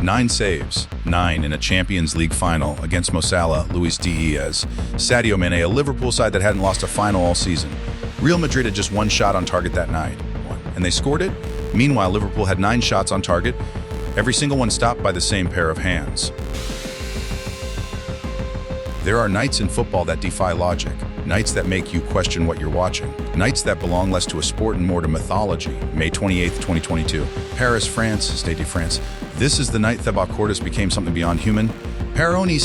9 saves, 9 in a Champions League final against Mo Salah, Luis Diaz, Sadio Mane, a Liverpool side that hadn't lost a final all season. Real Madrid had just 1 shot on target that night, and they scored it. Meanwhile, Liverpool had 9 shots on target, every single one stopped by the same pair of hands. There are nights in football that defy logic, nights that make you question what you're watching, nights that belong less to a sport and more to mythology. May 28, 2022, Paris, France, Stade de France. This is the night Thibaut Courtois became something beyond human. Paroni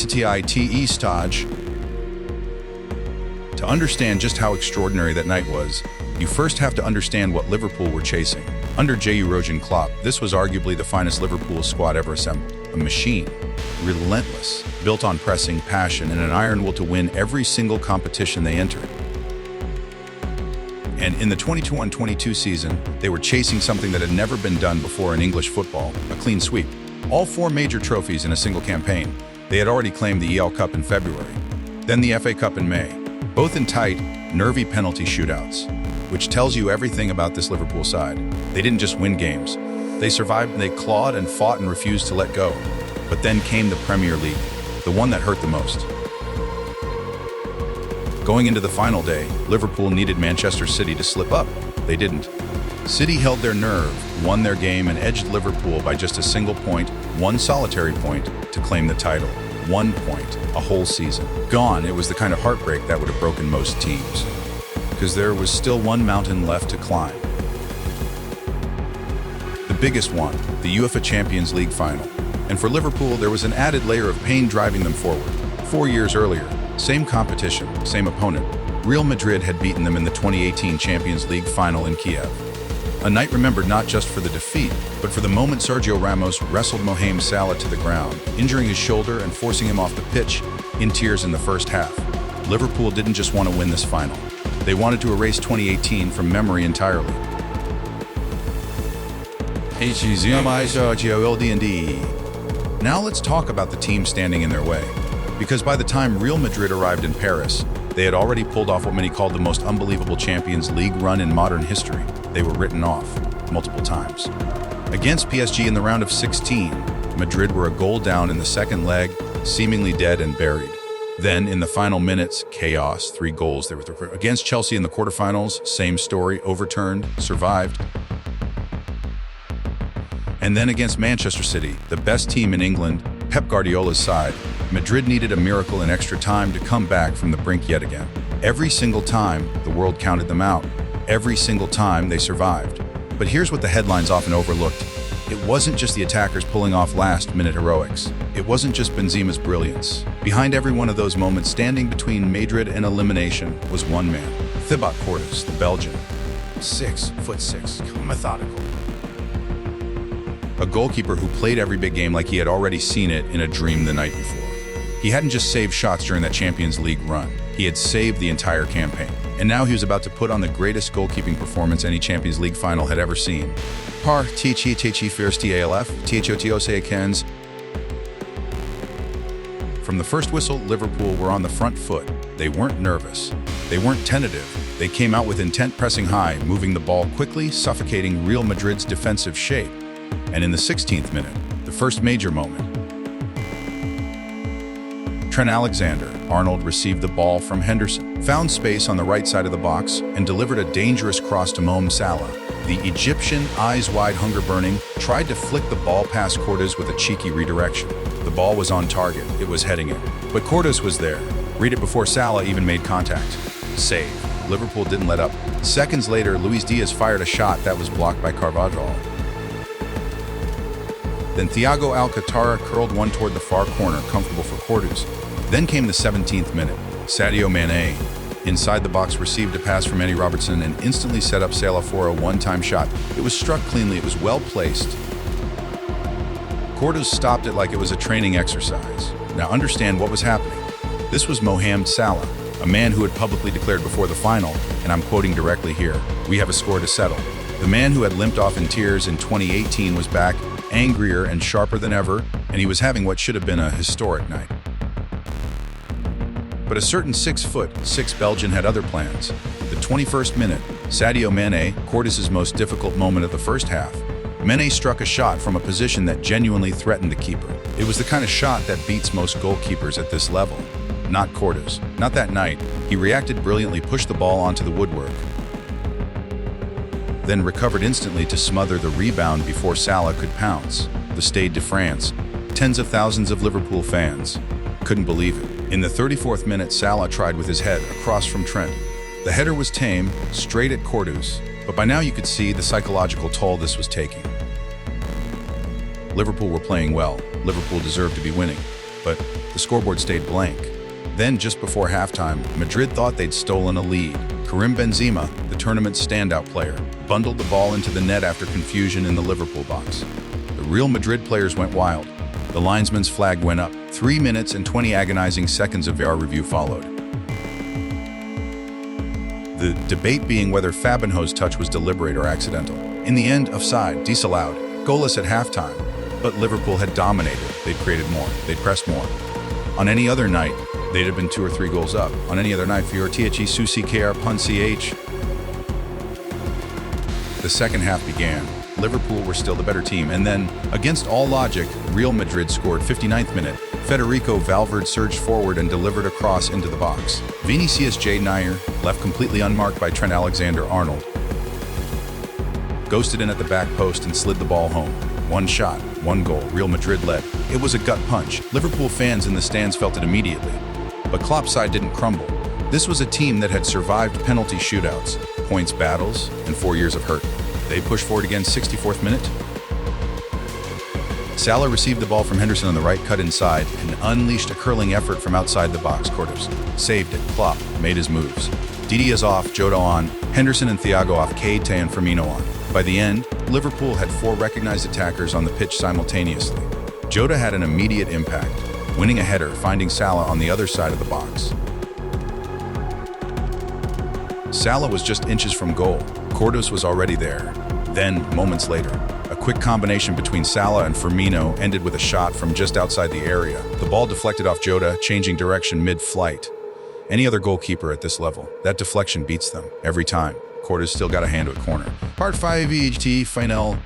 te stage. To understand just how extraordinary that night was, you first have to understand what Liverpool were chasing. Under Jurgen Klopp, this was arguably the finest Liverpool squad ever assembled. A machine, relentless, built on pressing, passion, and an iron will to win every single competition they entered. And in the 21-22 season, they were chasing something that had never been done before in English football, a clean sweep. All 4 major trophies in a single campaign. They had already claimed the EL Cup in February, then the FA Cup in May, both in tight, nervy penalty shootouts, which tells you everything about this Liverpool side. They didn't just win games. They survived, they clawed and fought and refused to let go. But then came the Premier League, the one that hurt the most. Going into the final day, Liverpool needed Manchester City to slip up. They didn't. City held their nerve, won their game, and edged Liverpool by just a single point, 1 solitary point, to claim the title. 1 point, a whole season. Gone, it was the kind of heartbreak that would have broken most teams. Because there was still 1 mountain left to climb. The biggest one, the UEFA Champions League final. And for Liverpool, there was an added layer of pain driving them forward. 4 years earlier, same competition, same opponent, Real Madrid had beaten them in the 2018 Champions League final in Kiev. A night remembered not just for the defeat, but for the moment Sergio Ramos wrestled Mohamed Salah to the ground, injuring his shoulder and forcing him off the pitch in tears in the first half. Liverpool didn't just want to win this final. They wanted to erase 2018 from memory entirely. Now let's talk about the team standing in their way. Because by the time Real Madrid arrived in Paris, they had already pulled off what many called the most unbelievable Champions League run in modern history. They were written off multiple times. Against PSG in the round of 16, Madrid were a goal down in the second leg, seemingly dead and buried. Then, in the final minutes, chaos, 3 goals. They were against Chelsea in the quarterfinals, same story, overturned, survived. And then against Manchester City, the best team in England, Pep Guardiola's side, Madrid needed a miracle in extra time to come back from the brink yet again. Every single time, the world counted them out. Every single time, they survived. But here's what the headlines often overlooked. It wasn't just the attackers pulling off last-minute heroics. It wasn't just Benzema's brilliance. Behind every one of those moments, standing between Madrid and elimination, was one man, Thibaut Courtois, the Belgian. 6'6", methodical. A goalkeeper who played every big game like he had already seen it in a dream the night before. He hadn't just saved shots during that Champions League run. He had saved the entire campaign. And now he was about to put on the greatest goalkeeping performance any Champions League final had ever seen. Par T-Chi First TALF, THOTOSAKENS. From the first whistle, Liverpool were on the front foot. They weren't nervous. They weren't tentative. They came out with intent, pressing high, moving the ball quickly, suffocating Real Madrid's defensive shape. And in the 16th minute, the first major moment, Trent Alexander-Arnold received the ball from Henderson, found space on the right side of the box, and delivered a dangerous cross to Mohamed Salah. The Egyptian, eyes wide, hunger burning, tried to flick the ball past Courtois with a cheeky redirection. The ball was on target. It was heading in. But Courtois was there. Read it before Salah even made contact. Save. Liverpool didn't let up. Seconds later, Luis Diaz fired a shot that was blocked by Carvajal. Then Thiago Alcantara curled one toward the far corner, comfortable for Courtois. Then came the 17th minute. Sadio Mane, inside the box, received a pass from Andy Robertson and instantly set up Salah for a one-time shot. It was struck cleanly. It was well placed. Courtois stopped it like it was a training exercise. Now understand what was happening. This was Mohamed Salah, a man who had publicly declared before the final, and I'm quoting directly here, "We have a score to settle." The man who had limped off in tears in 2018 was back, angrier and sharper than ever, and he was having what should have been a historic night. But a certain 6'6" Belgian had other plans. The 21st minute, Sadio Mane, Courtois' most difficult moment of the first half. Mane struck a shot from a position that genuinely threatened the keeper. It was the kind of shot that beats most goalkeepers at this level. Not Courtois. Not that night. He reacted brilliantly, pushed the ball onto the woodwork, then recovered instantly to smother the rebound before Salah could pounce. The Stade de France. Tens of thousands of Liverpool fans couldn't believe it. In the 34th minute, Salah tried with his head across from Trent. The header was tame, straight at Courtois, but by now you could see the psychological toll this was taking. Liverpool were playing well. Liverpool deserved to be winning, but the scoreboard stayed blank. Then, just before halftime, Madrid thought they'd stolen a lead. Karim Benzema, the tournament's standout player, bundled the ball into the net after confusion in the Liverpool box. The Real Madrid players went wild. The linesman's flag went up. 3 minutes and 20 agonizing seconds of VAR review followed. The debate being whether Fabinho's touch was deliberate or accidental. In the end, offside, disallowed, goalless at halftime. But Liverpool had dominated. They'd created more. They'd pressed more. On any other night, they'd have been 2 or 3 goals up. On any other night, Fiortici, Susi, KR, Pun-CH. The second half began. Liverpool were still the better team. And then, against all logic, Real Madrid scored. 59th minute. Federico Valverde surged forward and delivered a cross into the box. Vinicius Junior, left completely unmarked by Trent Alexander-Arnold, ghosted in at the back post and slid the ball home. 1 shot, 1 goal. Real Madrid led. It was a gut punch. Liverpool fans in the stands felt it immediately. But Klopp's side didn't crumble. This was a team that had survived penalty shootouts, points battles, and 4 years of hurt. They pushed forward again. 64th minute. Salah received the ball from Henderson on the right, cut inside, and unleashed a curling effort from outside the box. Courtois saved it. Klopp made his moves. Didia's off, Jota on, Henderson and Thiago off, Keita and Firmino on. By the end, Liverpool had 4 recognized attackers on the pitch simultaneously. Jota had an immediate impact, winning a header, finding Salah on the other side of the box. Salah was just inches from goal. Courtois was already there. Then, moments later, a quick combination between Salah and Firmino ended with a shot from just outside the area. The ball deflected off Jota, changing direction mid-flight. Any other goalkeeper at this level, that deflection beats them every time. Courtois still got a hand to a corner. Part 5 EHT final.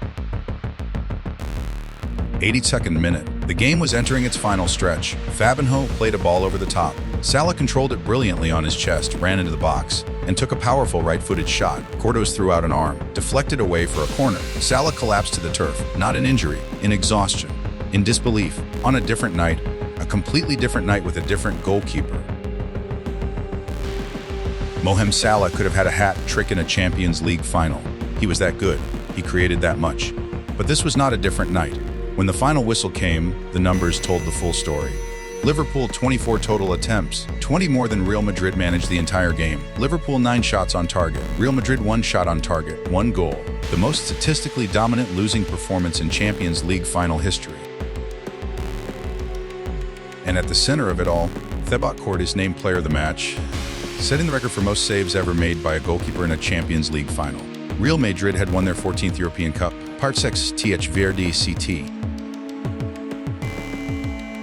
82nd minute. The game was entering its final stretch. Fabinho played a ball over the top. Salah controlled it brilliantly on his chest, ran into the box, and took a powerful right-footed shot. Courtois threw out an arm, deflected away for a corner. Salah collapsed to the turf, not in injury, in exhaustion, in disbelief. On a different night, a completely different night with a different goalkeeper. Mohamed Salah could have had a hat trick in a Champions League final. He was that good. He created that much. But this was not a different night. When the final whistle came, the numbers told the full story. Liverpool 24 total attempts, 20 more than Real Madrid managed the entire game. Liverpool 9 shots on target, Real Madrid 1 shot on target, 1 goal. The most statistically dominant losing performance in Champions League final history. And at the center of it all, Thibaut Courtois named player of the match, setting the record for most saves ever made by a goalkeeper in a Champions League final. Real Madrid had won their 14th European Cup. Part 6 Th Verdi CT.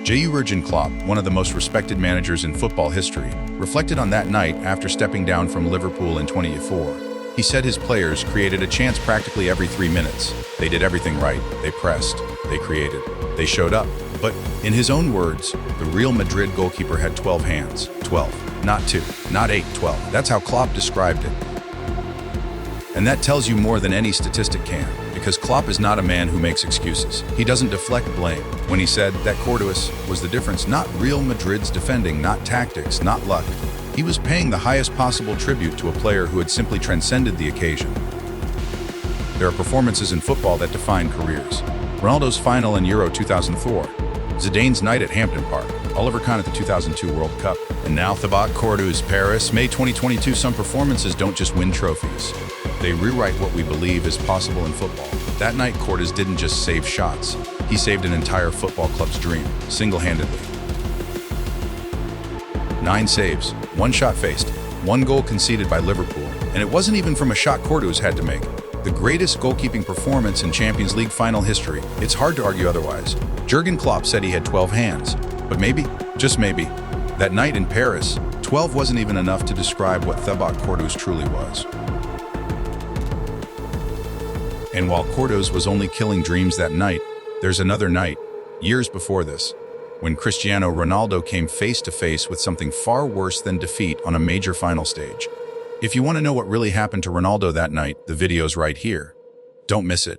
Jurgen Klopp, one of the most respected managers in football history, reflected on that night after stepping down from Liverpool in 2004. He said his players created a chance practically every 3 minutes. They did everything right. They pressed. They created. They showed up. But in his own words, the Real Madrid goalkeeper had 12 hands. 12. Not 2. Not 8. 12. That's how Klopp described it. And that tells you more than any statistic can, because Klopp is not a man who makes excuses. He doesn't deflect blame. When he said that Courtois was the difference, not Real Madrid's defending, not tactics, not luck. He was paying the highest possible tribute to a player who had simply transcended the occasion. There are performances in football that define careers. Ronaldo's final in Euro 2004, Zidane's night at Hampden Park, Oliver Kahn at the 2002 World Cup, and now Thibaut Courtois, Paris, May 2022. Some performances don't just win trophies. They rewrite what we believe is possible in football. That night, Courtois didn't just save shots. He saved an entire football club's dream, single-handedly. 9 saves, 1 shot faced, 1 goal conceded by Liverpool, and it wasn't even from a shot Courtois had to make. The greatest goalkeeping performance in Champions League final history. It's hard to argue otherwise. Jurgen Klopp said he had 12 hands, but maybe, just maybe, that night in Paris, 12 wasn't even enough to describe what Thibaut Courtois truly was. And while Courtois was only killing dreams that night, there's another night, years before this, when Cristiano Ronaldo came face to face with something far worse than defeat on a major final stage. If you want to know what really happened to Ronaldo that night, the video's right here. Don't miss it.